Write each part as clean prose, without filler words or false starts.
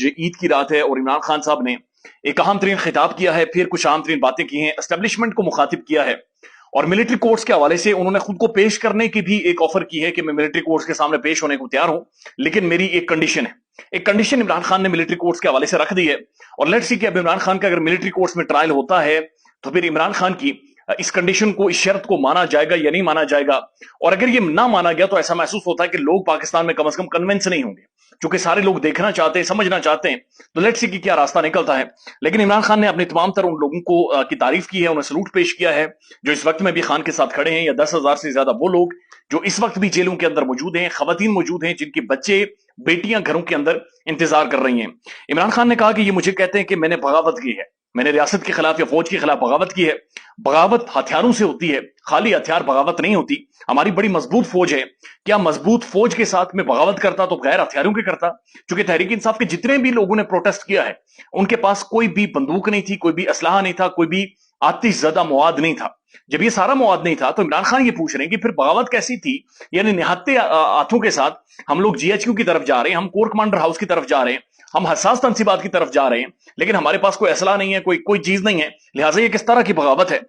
ईद की रात है और इमरान खान साहब ने एक अहम तरीन खिताब किया है, फिर कुछ अहम तरीन बातें की हैं, एस्टेब्लिशमेंट को मुखातिब किया है और मिलिट्री कोर्ट्स के हवाले से उन्होंने खुद को पेश करने की भी एक ऑफर की है कि मैं मिलिट्री कोर्ट्स के सामने पेश होने को तैयार हूं, लेकिन मेरी एक कंडीशन है। एक कंडीशन इमरान खान ने मिलिट्री कोर्ट्स के हवाले से रख दी है और लेट्स सी कि अब इमरान खान का अगर मिलिट्री कोर्ट्स में ट्रायल होता है तो फिर इमरान खान की इस कंडीशन को, इस शर्त को माना जाएगा या नहीं माना जाएगा। और अगर ये ना माना गया तो ऐसा महसूस होता है कि लोग पाकिस्तान में कम से कम कन्विंस नहीं होंगे, क्योंकि सारे लोग देखना चाहते हैं, समझना चाहते हैं, तो लेट्स सी कि क्या रास्ता निकलता है। लेकिन इमरान खान ने अपने तमाम तरह उन लोगों को की तारीफ की है, उन्हें सलूट पेश किया है जो इस वक्त में भी खान के साथ खड़े हैं, या 10,000 से ज्यादा वो लोग जो इस वक्त भी जेलों के अंदर मौजूद हैं, खवातीन मौजूद हैं जिनके बच्चे बेटियां घरों के अंदर इंतजार कर रही हैं। इमरान खान ने कहा कि ये मुझे कहते हैं कि मैंने बगावत की है, मैंने रियासत के खिलाफ या फौज के खिलाफ बगावत की है। बगावत हथियारों से होती है, खाली हथियार बगावत नहीं होती। हमारी बड़ी मजबूत फौज है, क्या मजबूत फौज के साथ में बगावत करता तो गैर हथियारों के करता? क्योंकि तहरीक इंसाफ के जितने भी लोगों ने प्रोटेस्ट किया है उनके पास कोई भी बंदूक नहीं थी, कोई भी असलाहा नहीं था, कोई भी आतिशज़दा मवाद नहीं था। जब ये सारा मवाद नहीं था तो इमरान खान ये पूछ रहे हैं कि फिर बगावत कैसी थी? यानी निहत्ते हाथों के साथ हम लोग जीएचक्यू की तरफ जा रहे हैं, हम कोर कमांडर हाउस की तरफ जा रहे हैं, हम हसास तनसीबात की तरफ जा रहे हैं, लेकिन हमारे पास कोई असला नहीं है, कोई चीज नहीं है, लिहाजा ये किस तरह की बगावत है?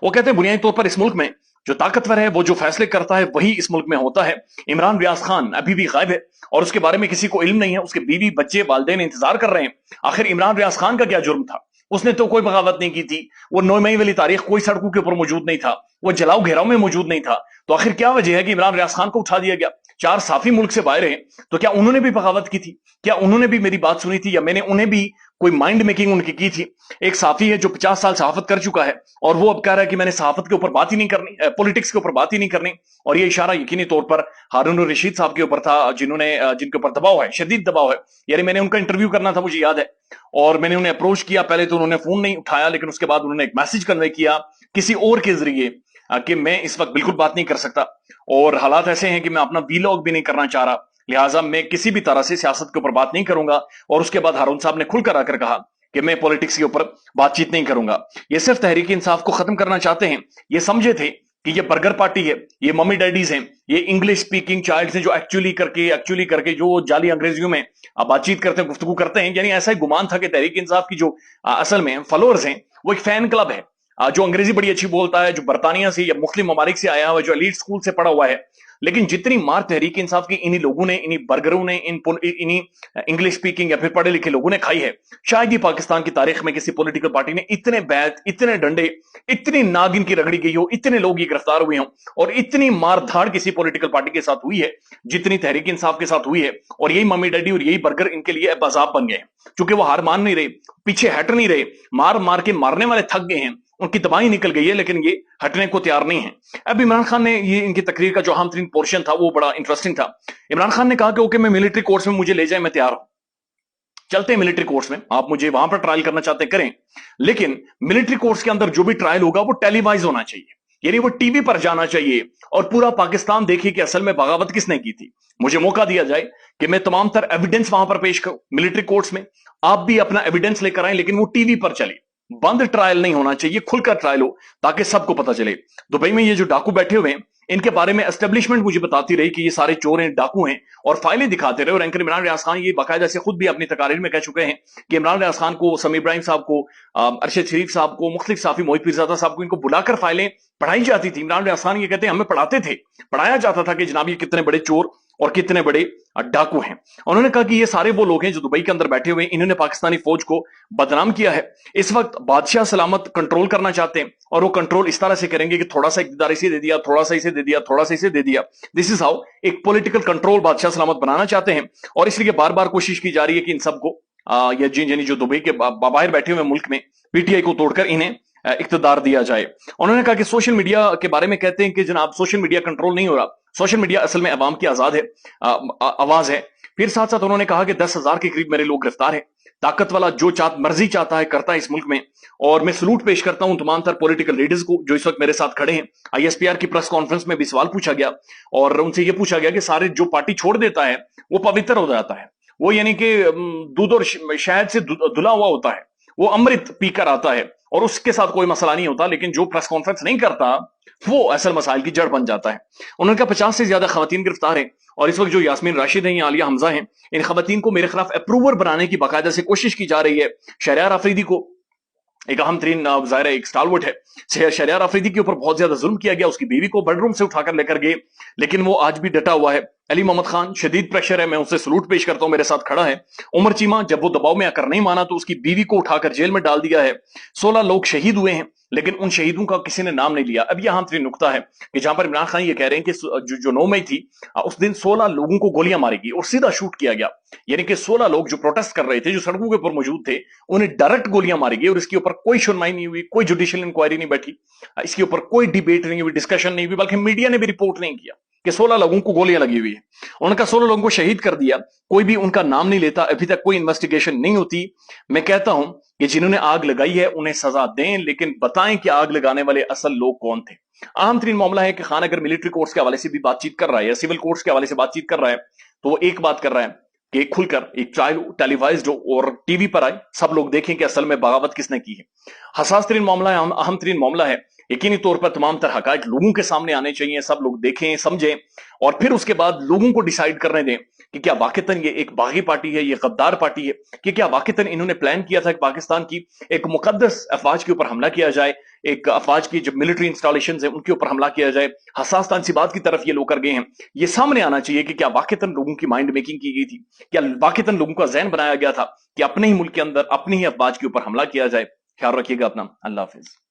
वो कहते हैं बुनियादी तौर पर इस मुल्क में जो ताकतवर है, वो जो फैसले करता है वही इस मुल्क में होता है। इमरान रियाज खान अभी भी गायब है और उसके बारे में किसी को इल्म नहीं है, उसके बीवी बच्चे वालिदैन इंतजार कर रहे हैं। आखिर इमरान रियाज खान का क्या जुर्म था? उसने तो कोई बगावत नहीं की थी, वो 9 मई वाली तारीख कोई सड़कों के ऊपर मौजूद नहीं था, वो जलाओ घेराव में मौजूद नहीं था। तो आखिर क्या वजह है कि इमरान रियाज खान को उठा दिया गया? 4 साफी मुल्क से बाहर हैं, तो क्या उन्होंने भी बगावत की थी? क्या उन्होंने भी मेरी बात सुनी थी, या मैंने उन्हें भी कोई माइंड मेकिंग उनकी की थी? एक साफी है जो 50 साल सहाफत कर चुका है और वो अब कह रहा है कि मैंने सहाफत के ऊपर बात ही नहीं करनी, पॉलिटिक्स के ऊपर बात ही नहीं करनी। और ये इशारा यकीनी तौर पर हारून रशीद साहब के ऊपर था, जिनके ऊपर दबाव है, शदीद दबाव है। यानी मैंने उनका इंटरव्यू करना था, मुझे याद है, और मैंने उन्हें अप्रोच किया। पहले तो उन्होंने फोन नहीं उठाया, लेकिन उसके बाद उन्होंने एक मैसेज कन्वे किया किसी और के जरिए कि मैं इस वक्त बिल्कुल बात नहीं कर सकता और हालात ऐसे हैं कि मैं अपना वीलॉग भी नहीं करना चाह रहा, लिहाजा मैं किसी भी तरह से सियासत के ऊपर बात नहीं करूंगा। और उसके बाद हारून साहब ने खुलकर आकर कहा कि मैं पॉलिटिक्स के ऊपर बातचीत नहीं करूंगा। ये सिर्फ तहरीक इंसाफ को खत्म करना चाहते हैं। ये समझे थे कि ये बर्गर पार्टी है, ये मम्मी डैडीज हैं, ये इंग्लिश स्पीकिंग चाइल्ड्स हैं जो एक्चुअली करके जो जाली अंग्रेजियों में बातचीत करते हैं, गुफ्तगू करते हैं। यानी ऐसा ही गुमान था कि तहरीक इंसाफ की जो असल में फॉलोअर्स हैं वो एक फैन क्लब है, जो अंग्रेजी बड़ी अच्छी बोलता है, जो बरतानिया से या मुस्लिम ममालिक से आया हुआ, जो एलीट स्कूल से पढ़ा हुआ है। लेकिन जितनी मार तहरीक इंसाफ की इन्हीं लोगों ने, इन्हीं बर्गरों ने, इन्हीं इंग्लिश स्पीकिंग या फिर पढ़े लिखे लोगों ने खाई है, शायद ही पाकिस्तान की तारीख में किसी पॉलिटिकल पार्टी ने इतने बैत, इतने डंडे, इतनी नागिन की रगड़ी गई हो, इतने लोग ये गिरफ्तार हुए हों और इतनी मार धाड़ किसी पॉलिटिकल पार्टी के साथ हुई है जितनी तहरीक इंसाफ के साथ हुई है। और यही मम्मी डैडी और यही बर्गर इनके लिए बाजाब बन गए हैं, क्योंकि वो हार मान नहीं रहे, पीछे हट नहीं रहे, मार मार के मारने वाले थक गए हैं, उनकी तबाही निकल गई है, लेकिन ये हटने को तैयार नहीं है। अब इमरान खान ने, ये इनकी तकरीर का जो अहम तरीन पोर्शन था वो बड़ा इंटरेस्टिंग था। इमरान खान ने कहा कि ओके, मैं मिलिट्री कोर्ट्स में मुझे ले जाए, मैं तैयार हूं, चलते हैं मिलिट्री कोर्ट्स में, आप मुझे वहां पर ट्रायल करना चाहते हैं करें, लेकिन मिलिट्री कोर्ट्स के अंदर जो भी ट्रायल होगा वो टेलीवाइज होना चाहिए, यानी वो टीवी पर जाना चाहिए और पूरा पाकिस्तान देखे कि असल में बगावत किसने की थी। मुझे मौका दिया जाए कि मैं तमाम तर एविडेंस वहां पर पेश करूं मिलिट्री कोर्ट्स में, आप भी अपना एविडेंस लेकर आए, लेकिन वो टीवी पर चले, बंद ट्रायल नहीं होना चाहिए, खुलकर ट्रायल हो ताकि सबको पता चले। दुबई में ये जो डाकू बैठे हुए हैं, इनके बारे में एस्टेब्लिशमेंट मुझे बताती रही कि ये सारे चोर हैं, डाकू हैं, और फाइलें दिखाते रहे। और एंकर इमरान रियाज खान ये बाकायदा से खुद भी अपनी तकारीर में कह चुके हैं कि इमरान रियाज खान को, समीर इब्राहिम साहब को, अरशद शरीफ साहब को, मुख्तलिफ साफी, मोहित पीरजादा साहब को, इनको बुलाकर फाइलें पढ़ाई जाती थी। इमरान रियाज खान ये कहते हैं हमें पढ़ाते थे, पढ़ाया जाता था कि जनाब ये कितने बड़े चोर और कितने बड़े डाकू हैं। उन्होंने कहा कि ये सारे वो लोग हैं जो दुबई के अंदर बैठे हुए हैं, इन्होंने पाकिस्तानी फौज को बदनाम किया है। इस वक्त बादशाह सलामत कंट्रोल करना चाहते हैं और वो कंट्रोल इस तरह से करेंगे कि थोड़ा सा इक़्तिदार इसे दे दिया, थोड़ा सा इसे दे दिया, थोड़ा सा इसे दे दिया। दिस इज हाउ एक पॉलिटिकल कंट्रोल बादशाह सलामत बनाना चाहते हैं। और इसलिए बार बार कोशिश की जा रही है कि इन सबको, या जिन जो दुबई के बाहर बैठे हुए मुल्क में, पीटीआई को तोड़कर इन्हें इक़्तिदार दिया जाए। उन्होंने कहा कि सोशल मीडिया के बारे में कहते हैं कि जनाब सोशल मीडिया कंट्रोल नहीं हो रहा, सोशल मीडिया असल में अवाम की आजाद है, आवाज है। फिर साथ साथ उन्होंने कहा कि 10,000 के करीब मेरे लोग गिरफ्तार हैं, ताकत वाला जो मर्जी चाहता है करता है इस मुल्क में। और मैं सलूट पेश करता हूं तमाम तर पॉलिटिकल लीडर्स को जो इस वक्त मेरे साथ खड़े हैं। आईएसपीआर की प्रेस कॉन्फ्रेंस में भी सवाल पूछा गया और उनसे यह पूछा गया कि सारे जो पार्टी छोड़ देता है वो पवित्र हो जाता है, वो यानी कि दूध और शहद से धुला हुआ होता है, वो अमृत पीकर आता है और उसके साथ कोई मसला नहीं होता, लेकिन जो प्रेस कॉन्फ्रेंस नहीं करता वो असल मसाइल की जड़ बन जाता है। उन्होंने कहा 50 से ज्यादा खवातीन गिरफ्तार हैं اور اس وقت جو یاسمین راشد ہیں یا عالیہ حمزہ ہیں، ان خواتین کو میرے خلاف اپروور بنانے کی باقاعدہ سے کوشش کی جا رہی ہے۔ شہریار آفریدی کو ایک اہم ترین ظاہر ہے ایک سٹالورٹ ہے، شہریار آفریدی کے اوپر بہت زیادہ ظلم کیا گیا، اس کی بیوی کو بیڈ روم سے اٹھا کر لے کر گئے، لیکن وہ آج بھی ڈٹا ہوا ہے۔ علی محمد خان شدید پریشر ہے، میں اسے سلوٹ پیش کرتا ہوں، میرے ساتھ کھڑا ہے۔ عمر چیمہ جب وہ دباؤ میں آ کر نہیں مانا تو اس کی بیوی کو اٹھا کر جیل میں ڈال دیا ہے۔ 16 لوگ شہید ہوئے ہیں، لیکن ان شہیدوں کا کسی نے نام نہیں لیا۔ اب یہ اہم ترین نقطہ ہے کہ جہاں پر عمران خان یہ کہہ رہے ہیں کہ جو 9 مئی تھی اس دن 16 لوگوں کو گولیاں ماری گئی اور سیدھا شوٹ کیا گیا، یعنی کہ 16 لوگ جو پروٹیسٹ کر رہے تھے، جو سڑکوں کے اوپر موجود تھے، انہیں ڈائریکٹ گولیاں ماری گئی اور اس کے اوپر کوئی سنوائی نہیں ہوئی، کوئی جوڈیشل انکوائری نہیں بیٹھی، اس کے اوپر کوئی ڈیبیٹ نہیں ہوئی، ڈسکشن نہیں ہوئی، بلکہ میڈیا نے بھی رپورٹ نہیں کیا کہ 16 لوگوں کو گولیاں لگی ہوئی ہیں، ان کا 16 لوگوں کو شہید کر دیا، کوئی بھی ان کا نام نہیں لیتا، ابھی تک کوئی انویسٹیگیشن نہیں ہوتی۔ میں کہتا ہوں کہ جنہوں نے آگ لگائی ہے انہیں سزا دیں، لیکن بتائیں کہ آگ لگانے والے اصل لوگ کون تھے۔ اہم ترین معاملہ ہے کہ خان اگر ملٹری کورٹس کے حوالے سے بھی بات چیت کر رہا ہے یا سول کورٹس کے حوالے سے بات چیت کر رہا ہے تو وہ ایک بات کر رہا ہے کہ کھل کر ایک ٹرائل ٹیلی وائزڈ ہو اور ٹی وی پر آئے، سب لوگ دیکھیں کہ اصل میں بغاوت کس نے کی ہے۔ حساس ترین معاملہ ہے، اہم ترین معاملہ ہے، یقینی طور پر تمام تر حقائق لوگوں کے سامنے آنے چاہیے، سب لوگ دیکھیں سمجھیں اور پھر اس کے بعد لوگوں کو ڈیسائیڈ کرنے دیں کہ کیا واقعتاً یہ ایک باغی پارٹی ہے، یہ غدار پارٹی ہے، کہ کیا واقعتاً انہوں نے پلان کیا تھا کہ پاکستان کی ایک مقدس افواج کے اوپر حملہ کیا جائے، ایک افواج کی جو ملٹری انسٹالیشنز ہیں ان کے اوپر حملہ کیا جائے، حساس تنصیبات کی طرف یہ لوگ کر گئے ہیں۔ یہ سامنے آنا چاہیے کہ کیا واقعتاً لوگوں کی مائنڈ میکنگ کی گئی تھی، کیا واقعتاً لوگوں کا ذہن بنایا گیا تھا کہ اپنے ہی ملک کے اندر اپنی ہی افواج کے اوپر حملہ کیا جائے۔ خیال رکھیے گا اپنا، اللہ حافظ۔